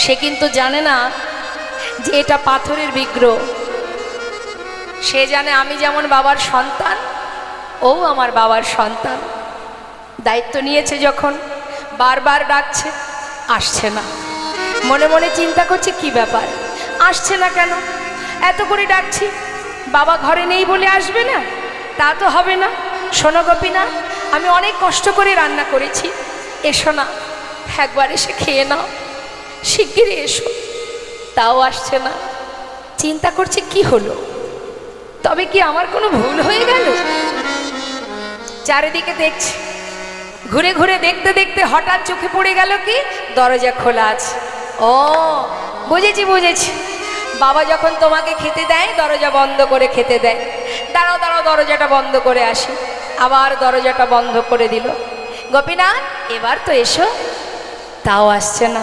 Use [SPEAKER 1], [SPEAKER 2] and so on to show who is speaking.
[SPEAKER 1] সে কিন্তু জানে না যে এটা পাথরের বিগ্রহ। সে জানে আমি যেমন বাবার সন্তান, ও আমার বাবার সন্তান। দায়িত্ব নিয়েছে যখন, বারবার ডাকছে, আসছে না। মনে মনে চিন্তা করছে কি ব্যাপার, আসছে না কেন? এত করে ডাকছি, বাবা ঘরে নেই বলে আসবে না? তা তো হবে না। শোনো গোপীনা, আমি অনেক কষ্ট করে রান্না করেছি, এসো না, একবার এসে খেয়ে নাও, শিগগিরই এসো। তাও আসছে না। চিন্তা করছে কি হলো, তবে কি আমার কোনো ভুল হয়ে গেল? চারিদিকে দেখছি, ঘুরে ঘুরে দেখতে দেখতে হঠাৎ চোখে পড়ে গেল কি দরজা খোলা আছে। ও বুঝেছি বুঝেছি, বাবা যখন তোমাকে খেতে দেয় দরজা বন্ধ করে খেতে দেয়। দাঁড়াও দাঁড়াও, দরজাটা বন্ধ করে আসি। আবার দরজাটা বন্ধ করে দিল। গোপীনাথ, এবার তো এসো। তাও আসছে না।